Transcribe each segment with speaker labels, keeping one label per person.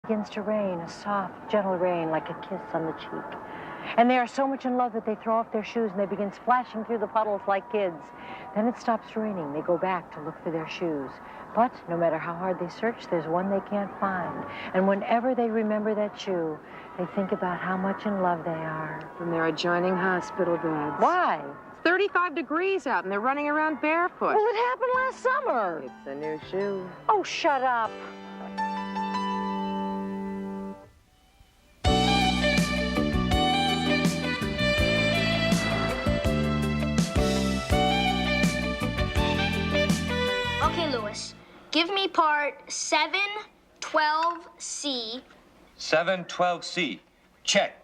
Speaker 1: Begins to rain, a soft, gentle rain like a kiss on the cheek. And they are so much in love that they throw off their shoes and they begin splashing through the puddles like kids. Then it stops raining. They go back to look for their shoes. But no matter how hard they search, there's one they can't find. And whenever they remember that shoe, they think about how much in love they are.
Speaker 2: From their adjoining hospital beds.
Speaker 1: Why?
Speaker 2: It's 35 degrees out and they're running around barefoot.
Speaker 1: Well, it happened last summer.
Speaker 2: It's a new shoe.
Speaker 1: Oh, shut up.
Speaker 3: Give me part 712C.
Speaker 4: 712C. Check.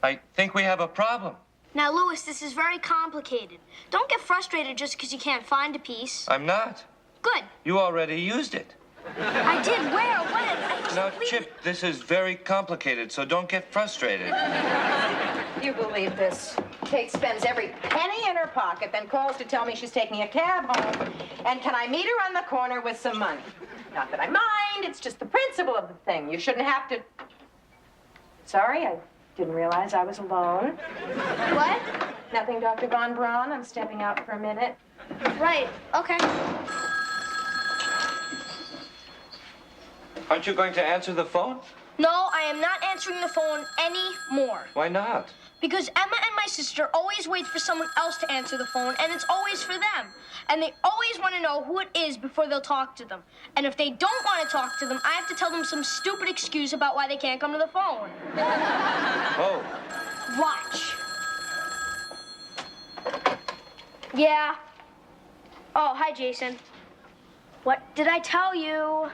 Speaker 4: I think we have a problem.
Speaker 3: Now, Louis, this is very complicated. Don't get frustrated just because you can't find a piece.
Speaker 4: I'm not.
Speaker 3: Good.
Speaker 4: You already used it.
Speaker 3: I did. Where? When?
Speaker 4: Now, Chip, this is very complicated, so don't get frustrated.
Speaker 2: You believe this? Kate spends every penny in her pocket, then calls to tell me she's taking a cab home. And can I meet her on the corner with some money? Not that I mind, it's just the principle of the thing. You shouldn't have to... Sorry, I didn't realize I was alone.
Speaker 3: What?
Speaker 2: Nothing, Dr. Von Braun. I'm stepping out for a minute.
Speaker 3: Right, okay.
Speaker 4: Aren't you going to answer the phone?
Speaker 3: No, I am not answering the phone anymore.
Speaker 4: Why not?
Speaker 3: Because Emma and my sister always wait for someone else to answer the phone, and it's always for them. And they always want to know who it is before they'll talk to them. And if they don't want to talk to them, I have to tell them some stupid excuse about why they can't come to the phone.
Speaker 4: Oh.
Speaker 3: Watch. Yeah. Oh, hi, Jason. What did I tell you?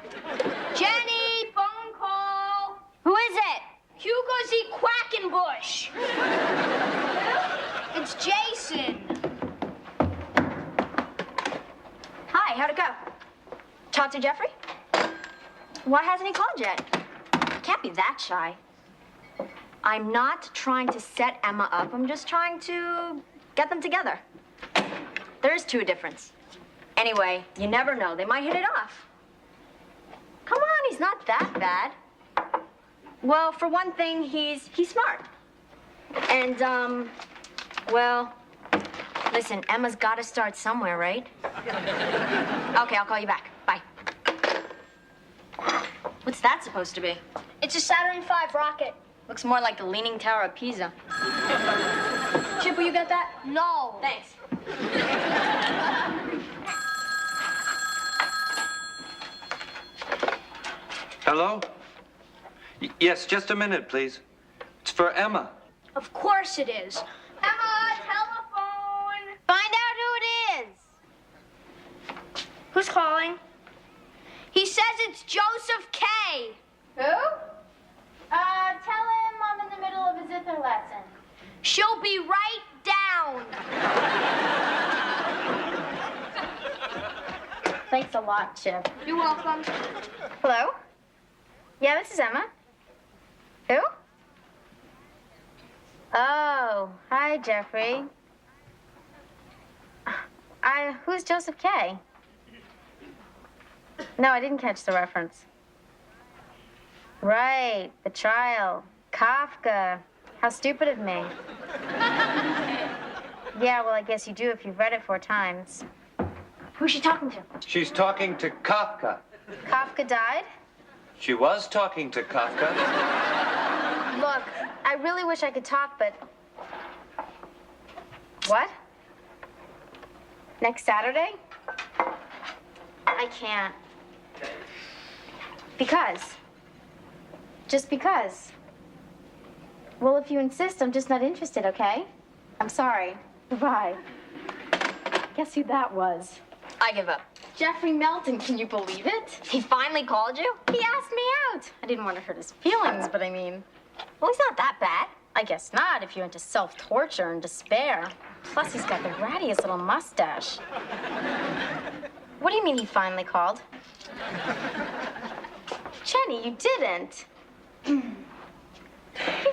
Speaker 3: Jenny, phone call. Who is it? Hugo Z. Quackenbush. It's Jason.
Speaker 5: Hi, how'd it go? Talk to Jeffrey? Why hasn't he called yet? Can't be that shy. I'm not trying to set Emma up. I'm just trying to get them together. There is a difference. Anyway, you never know. They might hit it off. Come on, he's not that bad. Well, for one thing, he's smart. And, well, listen, Emma's got to start somewhere, right? Okay, I'll call you back. Bye. What's that supposed to be?
Speaker 3: It's a Saturn V rocket.
Speaker 5: Looks more like the Leaning Tower of Pisa. Chip, will you get that?
Speaker 3: No.
Speaker 5: Thanks.
Speaker 4: Hello? Yes, just a minute, please. It's for Emma.
Speaker 3: Of course it is. Emma, telephone.
Speaker 5: Find out who it is.
Speaker 3: Who's calling? He says it's Joseph K.
Speaker 6: Who? Tell him I'm in the middle of a zither lesson.
Speaker 3: She'll be right down.
Speaker 6: Thanks a lot, Chip.
Speaker 3: You're welcome.
Speaker 5: Hello? Yeah, this is Emma. Who? Oh, hi, Jeffrey. Who's Joseph K? No, I didn't catch the reference. Right, the trial. Kafka. How stupid of me. Yeah, well, I guess you do if you've read it 4 times. Who's she talking to?
Speaker 4: She's talking to Kafka.
Speaker 5: Kafka died?
Speaker 4: She was talking to Kafka.
Speaker 5: Look, I really wish I could talk, but... What? Next Saturday? I can't. Because? Just because. Well, if you insist, I'm just not interested, okay? I'm sorry. Goodbye. Guess who that was? I give up. Jeffrey Melton, can you believe it? He finally called you? He asked me out. I didn't want to hurt his feelings, but I mean... Well, he's not that bad. I guess not, if you're into self-torture and despair. Plus, he's got the rattiest little mustache. What do you mean he finally called? Jenny, you didn't. You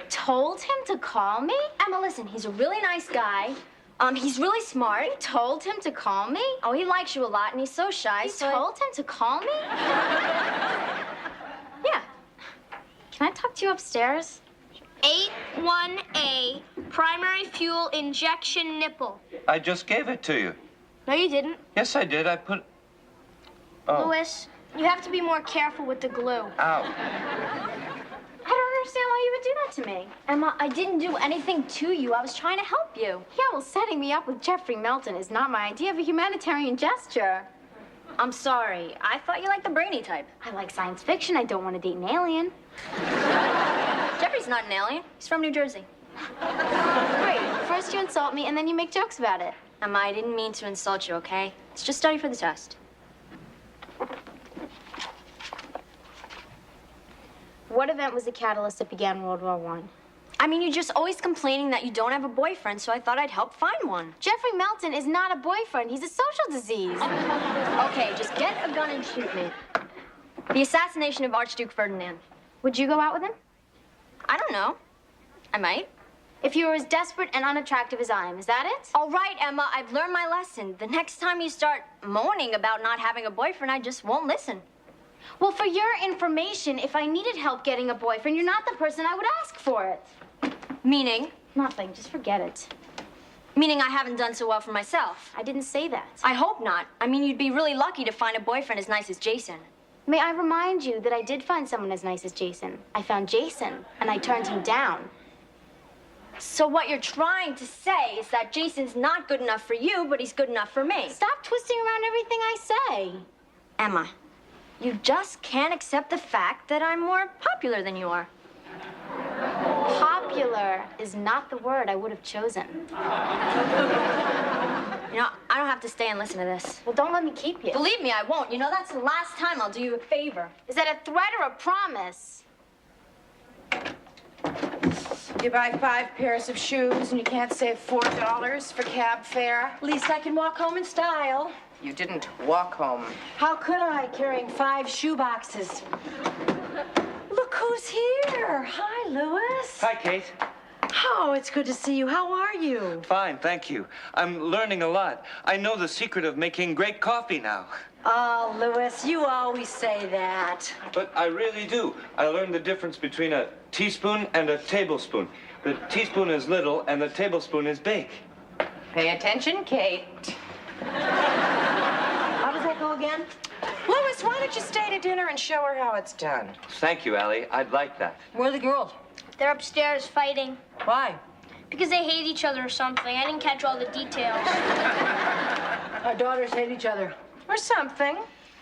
Speaker 5: told him to call me? Emma, listen, he's a really nice guy. He's really smart. You told him to call me? Oh, he likes you a lot, and he's so shy. You told him to call me? Yeah. talk to you upstairs?
Speaker 3: 81A, primary fuel injection nipple.
Speaker 4: I just gave it to you.
Speaker 3: No, you didn't.
Speaker 4: Yes, I did. I put... Oh.
Speaker 3: Louis, you have to be more careful with the glue.
Speaker 4: Ow.
Speaker 5: I don't understand why you would do that to me. Emma, I didn't do anything to you. I was trying to help you. Yeah, well, setting me up with Jeffrey Melton is not my idea of a humanitarian gesture.
Speaker 7: I'm sorry. I thought you liked the brainy type.
Speaker 5: I like science fiction. I don't want to date an alien.
Speaker 7: Jeffrey's not an alien. He's from New Jersey.
Speaker 5: Great. First you insult me, and then you make jokes about it.
Speaker 7: Emma, I didn't mean to insult you, okay? It's just study for the test.
Speaker 5: What event was the catalyst that began World War I?
Speaker 7: I mean, you're just always complaining that you don't have a boyfriend, so I thought I'd help find one.
Speaker 5: Jeffrey Melton is not a boyfriend. He's a social disease.
Speaker 7: Okay, just get a gun and shoot me. The assassination of Archduke Ferdinand.
Speaker 5: Would you go out with him?
Speaker 7: I don't know. I might.
Speaker 5: If you were as desperate and unattractive as I am, is that it?
Speaker 7: All right, Emma, I've learned my lesson. The next time you start moaning about not having a boyfriend, I just won't listen.
Speaker 5: Well, for your information, if I needed help getting a boyfriend, you're not the person I would ask for it.
Speaker 7: Meaning?
Speaker 5: Nothing. Just forget it.
Speaker 7: Meaning I haven't done so well for myself.
Speaker 5: I didn't say that.
Speaker 7: I hope not. I mean, you'd be really lucky to find a boyfriend as nice as Jason.
Speaker 5: May I remind you that I did find someone as nice as Jason. I found Jason, and I turned him down.
Speaker 7: So what you're trying to say is that Jason's not good enough for you, but he's good enough for me.
Speaker 5: Stop twisting around everything I say.
Speaker 7: Emma, you just can't accept the fact that I'm more popular than you are.
Speaker 5: Popular is not the word I would have chosen.
Speaker 7: You know, I don't have to stay and listen to this.
Speaker 5: Well, don't let me keep you.
Speaker 7: Believe me, I won't. You know, that's the last time I'll do you a favor.
Speaker 5: Is that a threat or a promise?
Speaker 2: You buy 5 pairs of shoes and you can't save $4 for cab fare?
Speaker 1: At least I can walk home in style.
Speaker 2: You didn't walk home.
Speaker 1: How could I, carrying 5 shoe boxes? Look who's here. Hi, Louis.
Speaker 4: Hi, Kate.
Speaker 1: Oh, it's good to see you. How are you?
Speaker 4: Fine, thank you. I'm learning a lot. I know the secret of making great coffee now.
Speaker 1: Oh, Louis, you always say that.
Speaker 4: But I really do. I learned the difference between a teaspoon and a tablespoon. The teaspoon is little and the tablespoon is big.
Speaker 2: Pay attention, Kate.
Speaker 1: How does that go again?
Speaker 2: Louis, why don't you stay to dinner and show her how it's done?
Speaker 4: Thank you, Allie. I'd like that.
Speaker 1: Where are the girls?
Speaker 3: They're upstairs fighting
Speaker 1: Why?
Speaker 3: because they hate each other or something. I didn't catch all the details.
Speaker 1: Our daughters hate each other.
Speaker 2: Or something.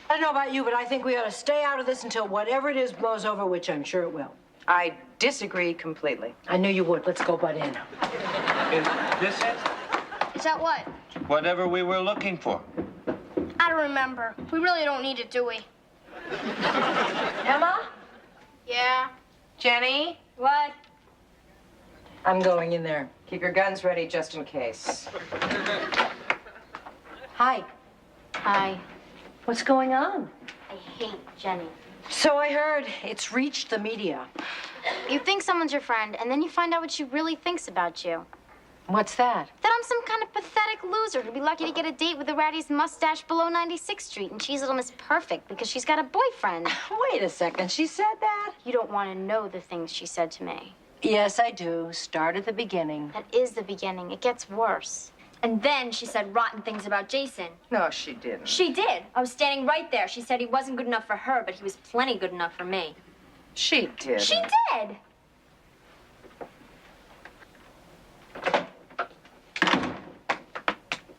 Speaker 1: I don't know about you, but I think we ought to stay out of this until whatever it is blows over, which I'm sure it will.
Speaker 2: I disagree completely.
Speaker 1: I knew you would. Let's go butt in.
Speaker 4: Is this it?
Speaker 3: Is that what?
Speaker 4: Whatever we were looking for.
Speaker 3: I don't remember. We really don't need it, do we?
Speaker 1: Emma?
Speaker 3: Yeah.
Speaker 2: Jenny,
Speaker 3: What?
Speaker 1: I'm going in there.
Speaker 2: keep your guns ready just in case.
Speaker 1: Hi.
Speaker 5: Hi.
Speaker 1: What's going on?
Speaker 5: I hate Jenny.
Speaker 1: So I heard it's reached the media.
Speaker 5: You think someone's your friend, and then you find out what she really thinks about you.
Speaker 1: What's that?
Speaker 5: That I'm some kind of pathetic loser who'd be lucky to get a date with the rattiest mustache below 96th Street, and she's little Miss Perfect because she's got a boyfriend.
Speaker 1: Wait a second. She said that?
Speaker 5: You don't want to know the things she said to me.
Speaker 1: Yes, I do. Start at the beginning.
Speaker 5: That is the beginning. It gets worse.
Speaker 7: And then she said rotten things about Jason.
Speaker 2: No, she didn't.
Speaker 7: She did. I was standing right there. She said he wasn't good enough for her, but he was plenty good enough for me.
Speaker 2: She did.
Speaker 7: She did.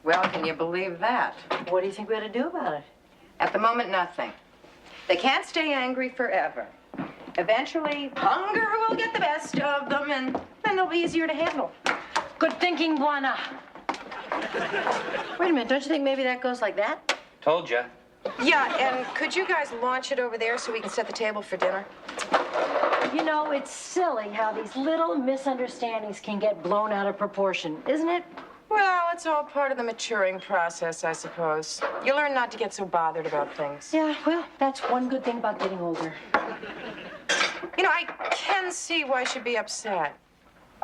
Speaker 2: Well, can you believe that?
Speaker 1: What do you think we ought to do about it?
Speaker 2: At the moment, nothing. They can't stay angry forever. Eventually, hunger will get the best of them, and then they'll be easier to handle.
Speaker 1: Good thinking, Buana. Wait a minute. Don't you think maybe that goes like that?
Speaker 4: Told ya.
Speaker 2: Yeah, and could you guys launch it over there so we can set the table for dinner?
Speaker 1: You know, it's silly how these little misunderstandings can get blown out of proportion, isn't it?
Speaker 2: Well, it's all part of the maturing process, I suppose. You learn not to get so bothered about things.
Speaker 1: Yeah, well, that's one good thing about getting older.
Speaker 2: You know, I can see why she'd be upset.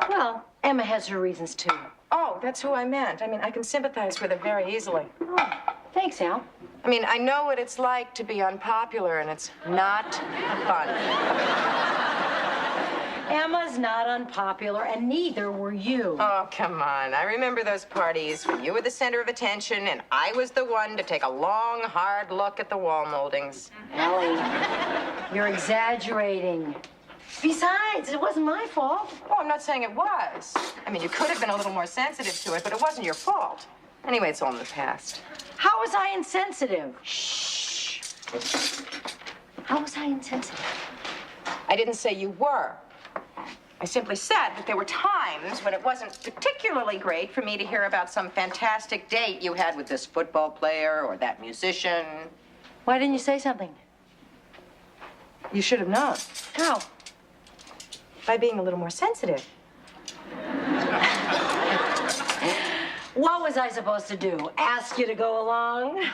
Speaker 1: Well, Emma has her reasons, too.
Speaker 2: Oh, that's who I meant. I mean, I can sympathize with her very easily.
Speaker 1: Oh, thanks, Al.
Speaker 2: I mean, I know what it's like to be unpopular, and it's not fun.
Speaker 1: not unpopular, and neither were you.
Speaker 2: Oh, come on. I remember those parties when you were the center of attention and I was the one to take a long, hard look at the wall moldings.
Speaker 1: Allie, you're exaggerating. Besides, it wasn't my fault.
Speaker 2: Oh, I'm not saying it was. I mean, you could have been a little more sensitive to it, but it wasn't your fault. Anyway, it's all in the past.
Speaker 1: How was I insensitive?
Speaker 2: Shh.
Speaker 1: How was I insensitive?
Speaker 2: I didn't say you were. I simply said that there were times when it wasn't particularly great for me to hear about some fantastic date you had with this football player or that musician.
Speaker 1: Why didn't you say something?
Speaker 2: You should have known.
Speaker 1: How?
Speaker 2: By being a little more sensitive.
Speaker 1: What was I supposed to do? Ask you to go along?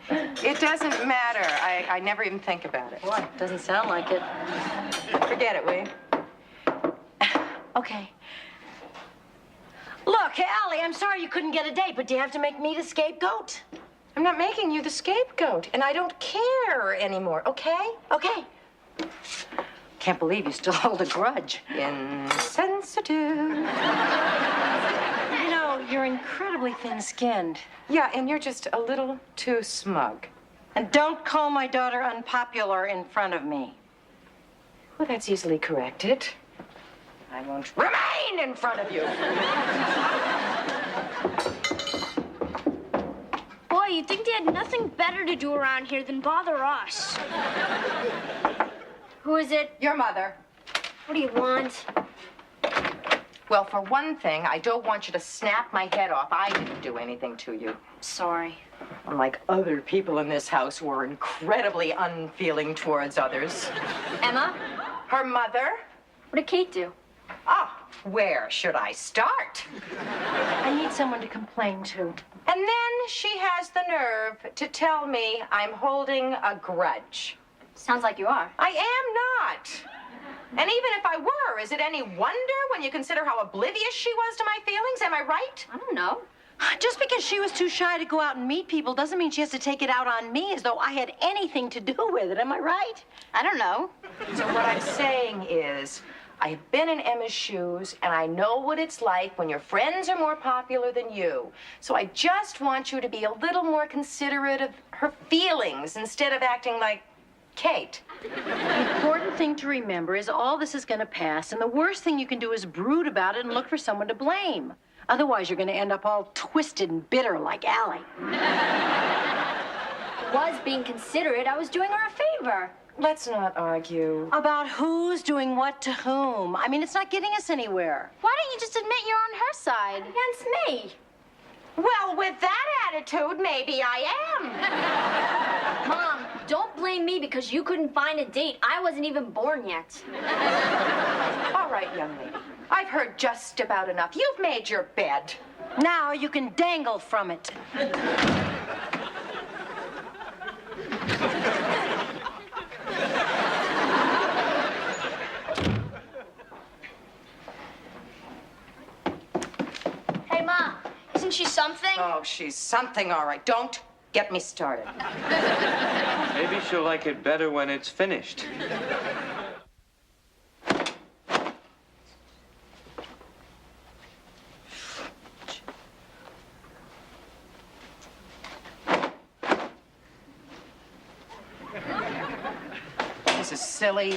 Speaker 2: It doesn't matter. I never even think about it.
Speaker 1: Boy, doesn't sound like it.
Speaker 2: Forget it, will you?
Speaker 1: Okay. Look, Allie, I'm sorry you couldn't get a date, but do you have to make me the scapegoat?
Speaker 2: I'm not making you the scapegoat, and I don't care anymore, okay?
Speaker 1: Okay. Can't believe you still hold a grudge.
Speaker 2: Insensitive.
Speaker 1: You know, you're incredibly thin-skinned.
Speaker 2: Yeah, and you're just a little too smug.
Speaker 1: And don't call my daughter unpopular in front of me.
Speaker 2: Well, that's easily corrected. I won't remain in front of you.
Speaker 3: Boy, you'd think they had nothing better to do around here than bother us.
Speaker 5: Who is it?
Speaker 2: Your mother.
Speaker 5: What do you want?
Speaker 2: Well, for one thing, I don't want you to snap my head off. I didn't do anything to you.
Speaker 5: Sorry.
Speaker 2: Unlike other people in this house who are incredibly unfeeling towards others.
Speaker 5: Emma?
Speaker 2: Her mother?
Speaker 5: What did Kate do?
Speaker 2: Ah, where should I start?
Speaker 1: I need someone to complain to.
Speaker 2: And then she has the nerve to tell me I'm holding a grudge.
Speaker 5: Sounds like you are.
Speaker 2: I am not. And even if I were, is it any wonder when you consider how oblivious she was to my feelings? Am I right?
Speaker 5: I don't know.
Speaker 1: Just because she was too shy to go out and meet people doesn't mean she has to take it out on me as though I had anything to do with it. Am I right?
Speaker 5: I don't know.
Speaker 2: So what I'm saying is, I've been in Emma's shoes, and I know what it's like when your friends are more popular than you. So I just want you to be a little more considerate of her feelings instead of acting like Kate.
Speaker 1: The important thing to remember is all this is going to pass, and the worst thing you can do is brood about it and look for someone to blame. Otherwise, you're going to end up all twisted and bitter like Allie.
Speaker 5: Was being considerate. I was doing her a favor.
Speaker 2: Let's not argue.
Speaker 1: About who's doing what to whom. I mean, it's not getting us anywhere.
Speaker 6: Why don't you just admit you're on her side?
Speaker 5: Against me.
Speaker 2: Well, with that attitude, maybe I am.
Speaker 5: Mom, don't blame me because you couldn't find a date. I wasn't even born yet.
Speaker 2: All right, young lady. I've heard just about enough. You've made your bed.
Speaker 1: Now you can dangle from it.
Speaker 3: Hey, Mom, isn't she something?
Speaker 2: Oh, she's something, all right. Don't get me started.
Speaker 4: Maybe she'll like it better when it's finished.
Speaker 2: This is silly.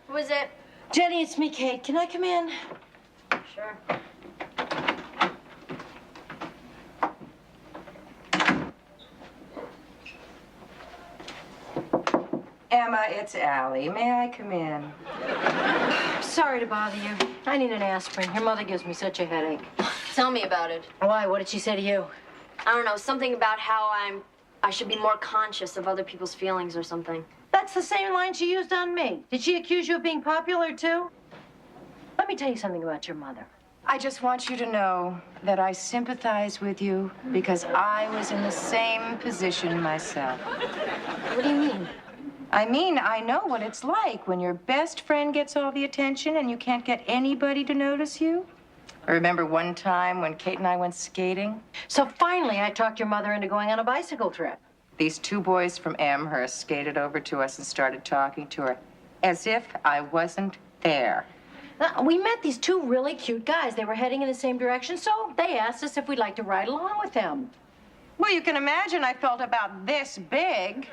Speaker 5: Who is it?
Speaker 1: Jenny, it's me, Kate. Can I come in?
Speaker 5: Sure.
Speaker 2: Emma, it's Allie. May I come in?
Speaker 1: Sorry to bother you. I need an aspirin. Your mother gives me such a headache.
Speaker 5: Tell me about it.
Speaker 1: Why? What did she say to you?
Speaker 5: I don't know, something about how I should be more conscious of other people's feelings or something.
Speaker 1: That's the same line she used on me. Did she accuse you of being popular, too? Let me tell you something about your mother.
Speaker 2: I just want you to know that I sympathize with you because I was in the same position myself.
Speaker 5: What do you mean?
Speaker 2: I mean, I know what it's like when your best friend gets all the attention and you can't get anybody to notice you. Remember one time when Kate and I went skating?
Speaker 1: So finally, I talked your mother into going on a bicycle trip.
Speaker 2: These two boys from Amherst skated over to us and started talking to her as if I wasn't there.
Speaker 1: We met these two really cute guys. They were heading in the same direction, so they asked us if we'd like to ride along with them.
Speaker 2: Well, you can imagine I felt about this big.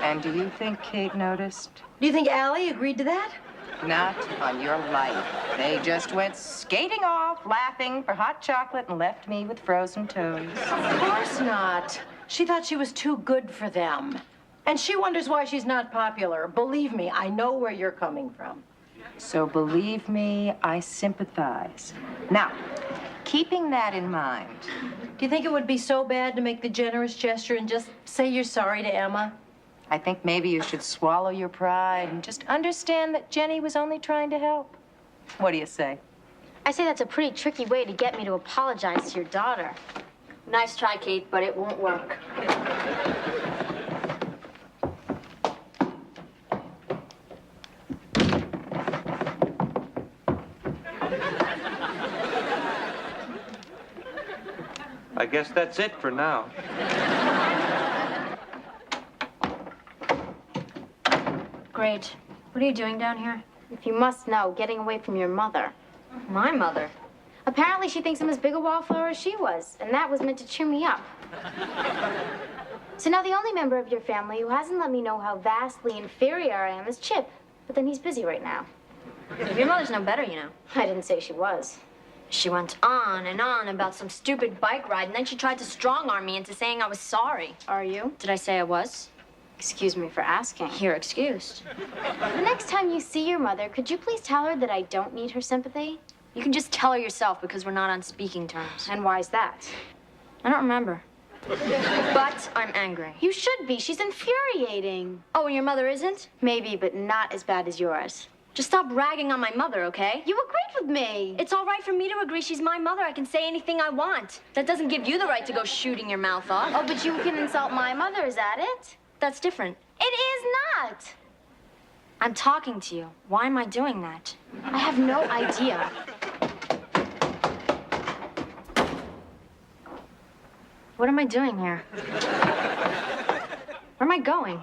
Speaker 2: And do you think Kate noticed?
Speaker 1: Do you think Allie agreed to that?
Speaker 2: Not on your life. They just went skating off, laughing for hot chocolate, and left me with frozen toes.
Speaker 1: Of course not. She thought she was too good for them. And she wonders why she's not popular. Believe me, I know where you're coming from.
Speaker 2: So believe me, I sympathize. Now, keeping that in mind,
Speaker 1: Do you think it would be so bad to make the generous gesture and just say you're sorry to Emma?
Speaker 2: I think maybe you should swallow your pride and just understand that Jenny was only trying to help. What do you say?
Speaker 5: I say that's a pretty tricky way to get me to apologize to your daughter. Nice try, Kate, but it won't work.
Speaker 4: I guess that's it for now.
Speaker 5: Great. What are you doing down here? If you must know, getting away from your mother. My mother? Apparently she thinks I'm as big a wallflower as she was, and that was meant to cheer me up. So now the only member of your family who hasn't let me know how vastly inferior I am is Chip. But then he's busy right now. Your mother's no better, you know. I didn't say she was. She went on and on about some stupid bike ride, and then she tried to strong-arm me into saying I was sorry. Are you? Did I say I was? Excuse me for asking. You're excused. The next time you see your mother, could you please tell her that I don't need her sympathy? You can just tell her yourself because we're not on speaking terms. And why's that? I don't remember. But I'm angry. You should be. She's infuriating. Oh, and your mother isn't? Maybe, but not as bad as yours. Just stop ragging on my mother, okay? You agreed with me. It's all right for me to agree she's my mother. I can say anything I want. That doesn't give you the right to go shooting your mouth off. Oh, but you can insult my mother, is that it? That's different. It is not. I'm talking to you. Why am I doing that? I have no idea. What am I doing here? Where am I going?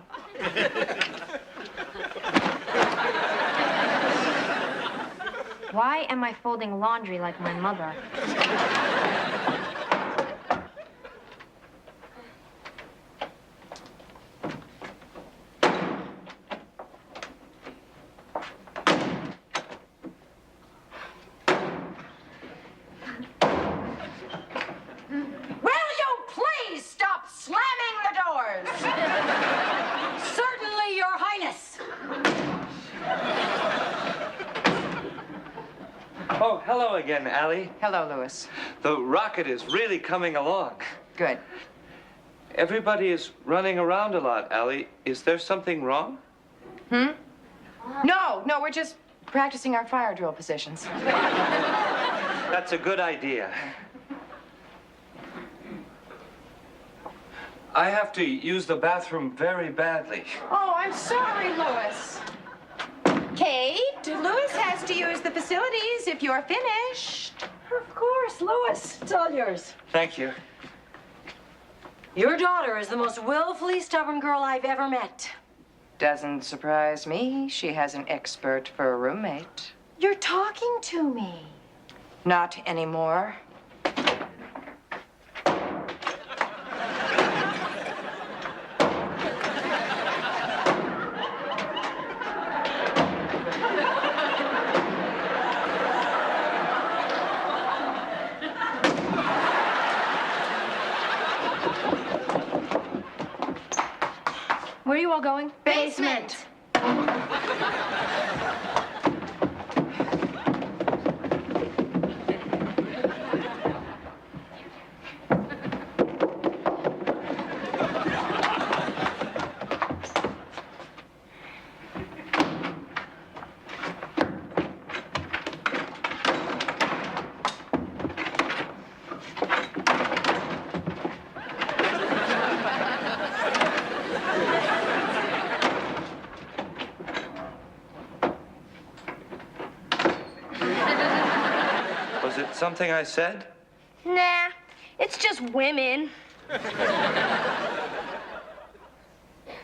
Speaker 5: Why am I folding laundry like my mother?
Speaker 1: Certainly, Your Highness.
Speaker 4: Oh, hello again, Allie.
Speaker 2: Hello, Louis.
Speaker 4: The rocket is really coming along.
Speaker 2: Good.
Speaker 4: Everybody is running around a lot, Allie. Is there something wrong?
Speaker 2: No, we're just practicing our fire drill positions.
Speaker 4: That's a good idea. I have to use the bathroom very badly.
Speaker 2: Oh, I'm sorry, Louis. Kate, Louis has to use the facilities if you're finished.
Speaker 1: Of course, Louis. It's all yours.
Speaker 4: Thank you.
Speaker 1: Your daughter is the most willfully stubborn girl I've ever met.
Speaker 2: Doesn't surprise me. She has an expert for a roommate.
Speaker 1: You're talking to me.
Speaker 2: Not anymore.
Speaker 5: Where are you all going?
Speaker 6: Basement.
Speaker 4: something I said?
Speaker 3: Nah, it's just women.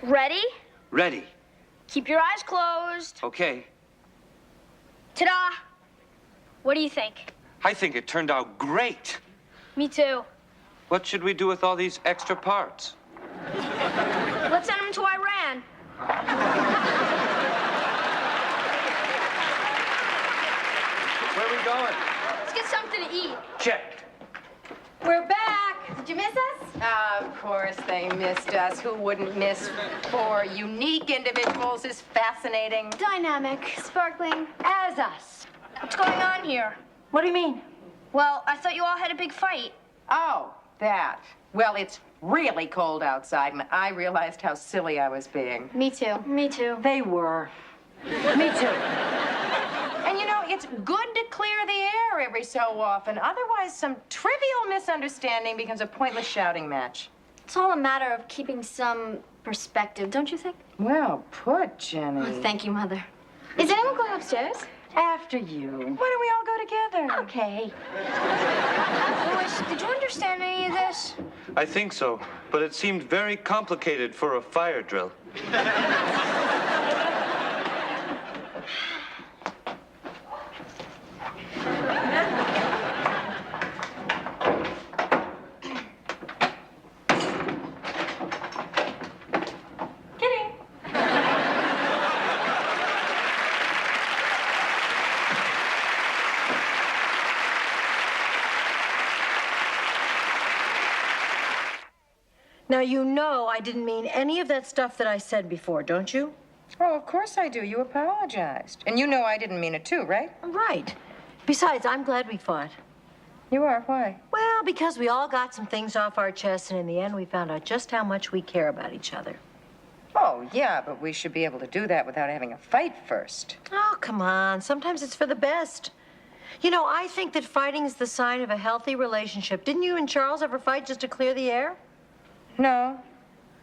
Speaker 3: Ready?
Speaker 4: Ready.
Speaker 3: Keep your eyes closed.
Speaker 4: Okay.
Speaker 3: Ta-da! What do you think?
Speaker 4: I think it turned out great.
Speaker 3: Me too.
Speaker 4: What should we do with all these extra parts?
Speaker 3: Let's send them to Iran.
Speaker 4: Where are we going?
Speaker 3: Let's get something to eat.
Speaker 4: Check.
Speaker 2: We're back.
Speaker 5: Did you miss us?
Speaker 2: Of course they missed us. Who wouldn't miss four unique individuals as fascinating
Speaker 5: Dynamic, sparkling.
Speaker 2: as us?
Speaker 3: What's going on here?
Speaker 1: What do you mean?
Speaker 3: Well, I thought you all had a big fight.
Speaker 2: Oh, that. Well, it's really cold outside, and I realized how silly I was being.
Speaker 5: Me too. Me too.
Speaker 1: They were. Me too.
Speaker 2: And you know, it's good to clear the air every so often. Otherwise, some trivial misunderstanding becomes a pointless shouting match.
Speaker 5: It's all a matter of keeping some perspective, don't you think?
Speaker 2: Well put, Jenny.
Speaker 5: Oh, thank you, Mother. Is anyone going upstairs?
Speaker 1: After you.
Speaker 2: Why don't we all go together?
Speaker 5: Okay.
Speaker 3: Boys, did you understand any of this?
Speaker 4: I think so, but it seemed very complicated for a fire drill.
Speaker 1: Now, you know I didn't mean any of that stuff that I said before, don't you?
Speaker 2: Oh, of course I do. You apologized. And you know I didn't mean it too, right?
Speaker 1: Right. Besides, I'm glad we fought.
Speaker 2: You are. Why?
Speaker 1: Well, because we all got some things off our chests, and in the end, we found out just how much we care about each other.
Speaker 2: Oh, yeah, but we should be able to do that without having a fight first.
Speaker 1: Oh, come on. Sometimes it's for the best. You know, I think that fighting is the sign of a healthy relationship. Didn't you and Charles ever fight just to clear the air?
Speaker 2: No.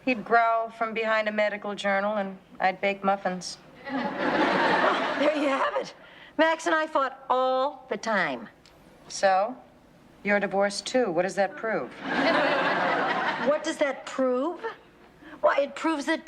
Speaker 2: He'd growl from behind a medical journal, and I'd bake muffins.
Speaker 1: There you have it. Max and I fought all the time.
Speaker 2: So? You're divorced, too. What does that prove?
Speaker 1: What does that prove? Why, it proves that,